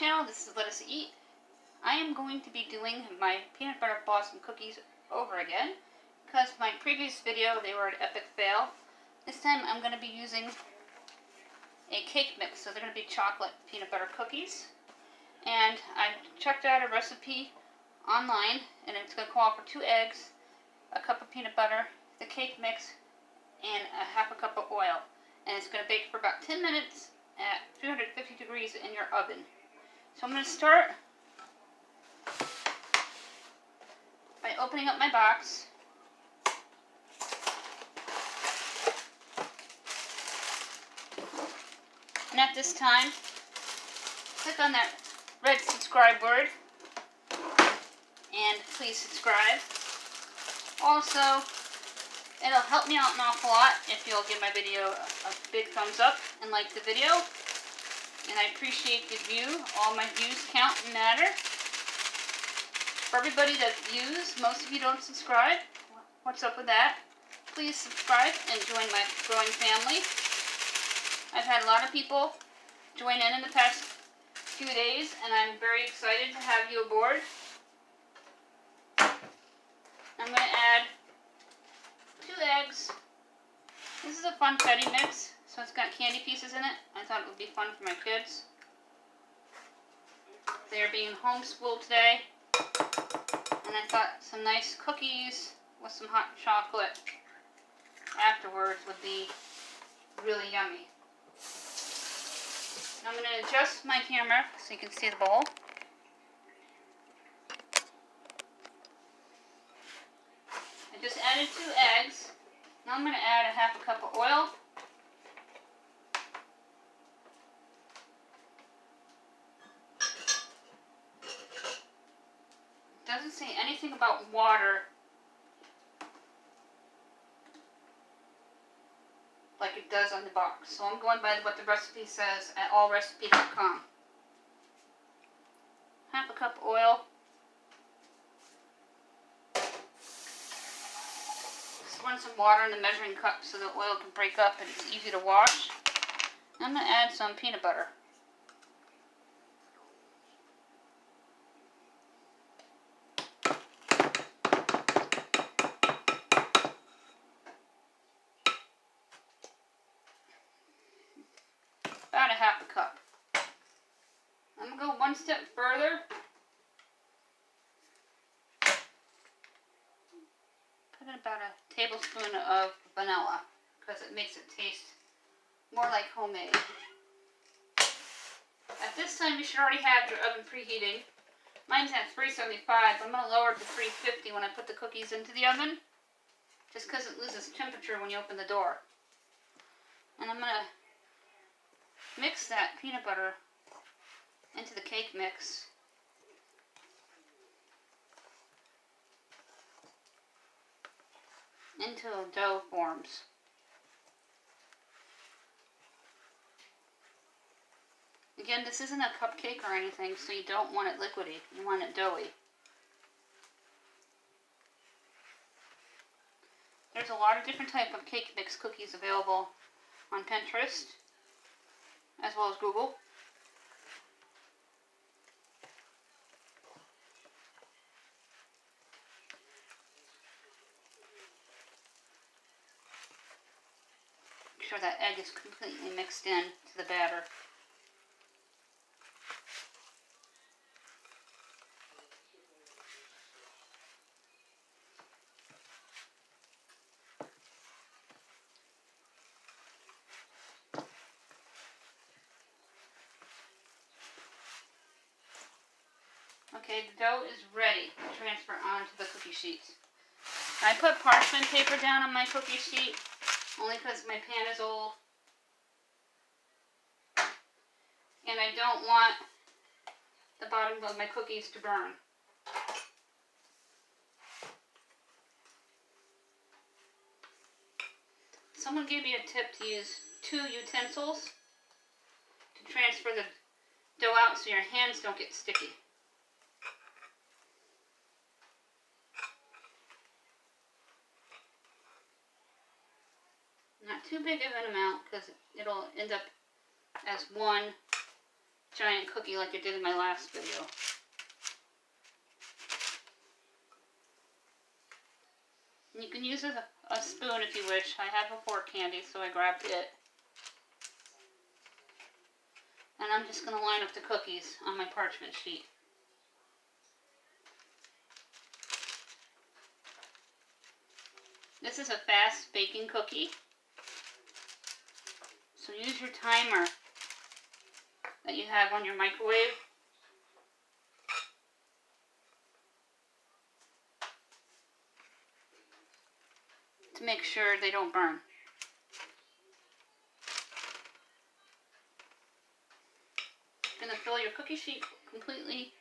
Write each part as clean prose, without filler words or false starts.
channel. This is Let Us Eat. I am going to be doing my peanut butter blossom cookies over again because my previous video they were an epic fail. This time I'm going to be using a cake mix, so they're going to be chocolate peanut butter cookies. And I checked out a recipe online, and it's going to call for 2 eggs, a cup of peanut butter, the cake mix, and a half a cup of oil. And it's going to bake for about 10 minutes at 350 degrees in your oven. So I'm going to start by opening up my box. And at this time, click on that red subscribe word and please subscribe. Also, it'll help me out an awful lot if you'll give my video a big thumbs up and like the video. And I appreciate the view. All my views count and matter. For everybody that views, most of you don't subscribe. What's up with that? Please subscribe and join my growing family. I've had a lot of people join in the past few days, and I'm very excited to have you aboard. I'm going to add 2 eggs. This is a funfetti mix, so it's got candy pieces in it. I thought it would be fun for my kids. They're being homeschooled today, and I thought some nice cookies with some hot chocolate afterwards would be really yummy. I'm going to adjust my camera so you can see the bowl. I just added 2 eggs. Now I'm going to add a half a cup of oil. It doesn't say anything about water like it does on the box. So I'm going by what the recipe says at allrecipe.com. Half a cup of oil. Just run some water in the measuring cup so the oil can break up and it's easy to wash. I'm going to add some peanut butter. About a half a cup. I'm going to go one step further. Put in about a tablespoon of vanilla because it makes it taste more like homemade. At this time you should already have your oven preheating. Mine's at 375, but I'm going to lower it to 350 when I put the cookies into the oven, just because it loses temperature when you open the door. And I'm going to mix that peanut butter into the cake mix. Until dough forms. Again, this isn't a cupcake or anything, so you don't want it liquidy. You want it doughy. There's a lot of different type of cake mix cookies available on Pinterest, as well as Google. Make sure that egg is completely mixed in to the batter. Okay, the dough is ready to transfer onto the cookie sheets. I put parchment paper down on my cookie sheet only because my pan is old. And I don't want the bottom of my cookies to burn. Someone gave me a tip to use 2 utensils to transfer the dough out so your hands don't get sticky. Not too big of an amount because it'll end up as one giant cookie like I did in my last video. And you can use a spoon if you wish. I have a fork handy, so I grabbed it. And I'm just going to line up the cookies on my parchment sheet. This is a fast baking cookie. So use your timer that you have on your microwave. To make sure they don't burn. You're going to fill your cookie sheet completely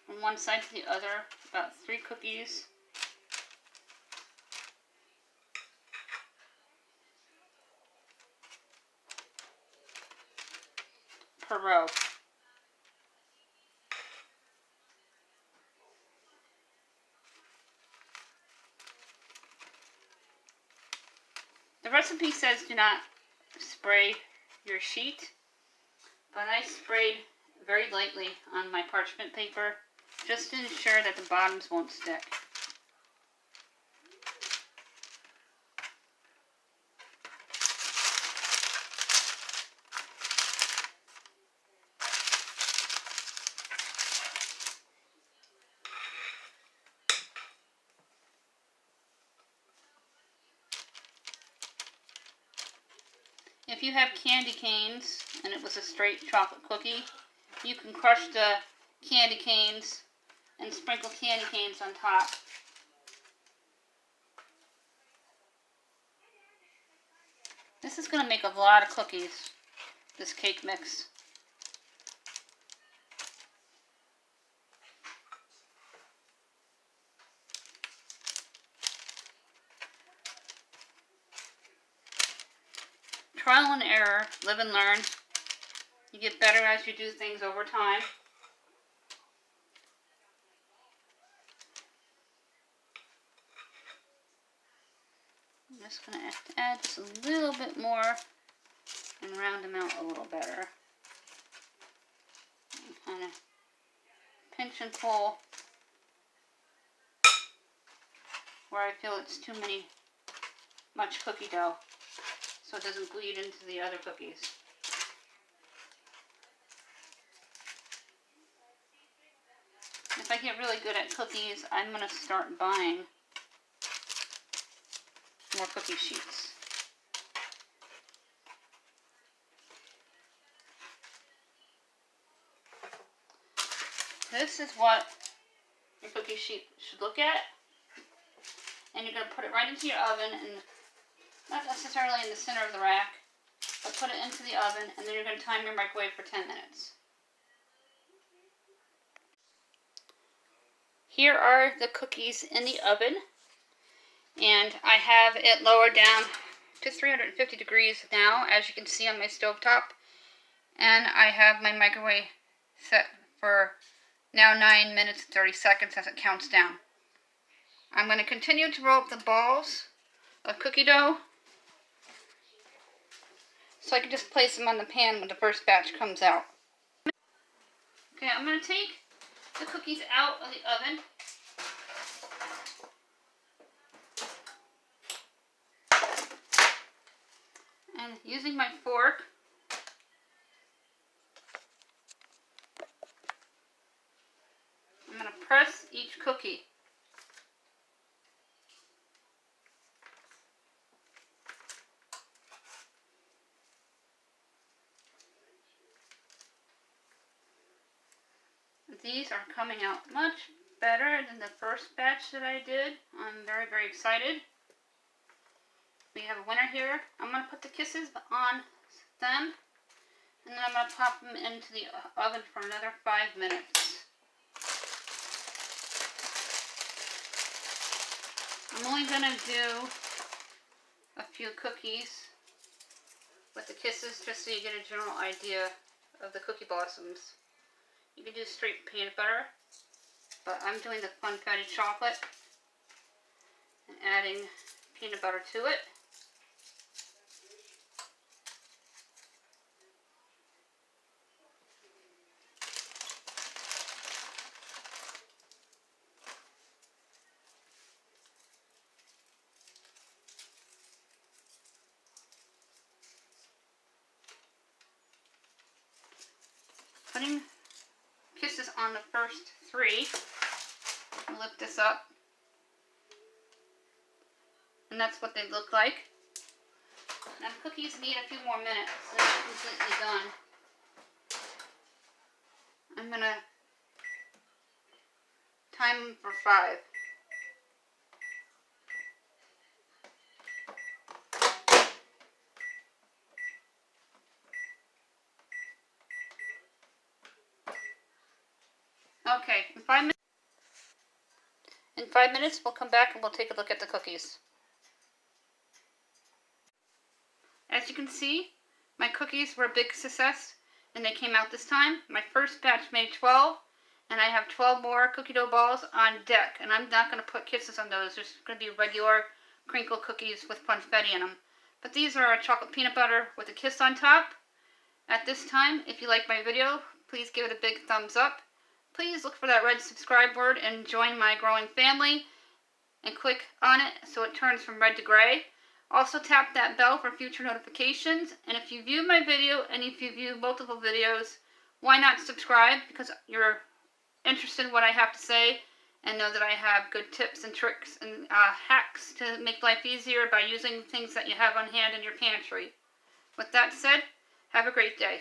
from one side to the other, about 3 cookies. Per row. The recipe says do not spray your sheet, but I sprayed very lightly on my parchment paper just to ensure that the bottoms won't stick. If you have candy canes and it was a straight chocolate cookie, you can crush the candy canes and sprinkle candy canes on top. This is going to make a lot of cookies, this cake mix. Trial and error, live and learn. You get better as you do things over time. I'm just going to add just a little bit more and round them out a little better. And kind of pinch and pull where I feel it's too much cookie dough, so it doesn't bleed into the other cookies. If I get really good at cookies, I'm going to start buying more cookie sheets. This is what your cookie sheet should look at. And you're going to put it right into your oven, and not necessarily in the center of the rack, but put it into the oven, and then you're going to time your microwave for 10 minutes. Here are the cookies in the oven, and I have it lowered down to 350 degrees now, as you can see on my stovetop, and I have my microwave set for now 9 minutes and 30 seconds as it counts down. I'm going to continue to roll up the balls of cookie dough so I can just place them on the pan when the first batch comes out. Okay, I'm going to take the cookies out of the oven. And using my fork, I'm going to press each cookie. These are coming out much better than the first batch that I did. I'm very, very excited. We have a winner here. I'm going to put the kisses on them, and then I'm going to pop them into the oven for another 5 minutes. I'm only going to do a few cookies with the kisses just so you get a general idea of the cookie blossoms. You can do straight peanut butter, but I'm doing the funfetti chocolate and adding peanut butter to it. pieces on the first 3. Lift this up. And that's what they look like. Now the cookies need a few more minutes, so they're completely done. I'm going to time them for 5. Okay, in 5 minutes we'll come back and we'll take a look at the cookies. As you can see, my cookies were a big success and they came out this time. My first batch made 12 and I have 12 more cookie dough balls on deck, and I'm not going to put kisses on those. There's going to be regular crinkle cookies with confetti in them. But these are a chocolate peanut butter with a kiss on top. At this time, if you like my video, please give it a big thumbs up. Please look for that red subscribe word and join my growing family and click on it so it turns from red to gray. Also tap that bell for future notifications, and if you view my video and if you view multiple videos, why not subscribe, because you're interested in what I have to say and know that I have good tips and tricks and hacks to make life easier by using things that you have on hand in your pantry. With that said, have a great day.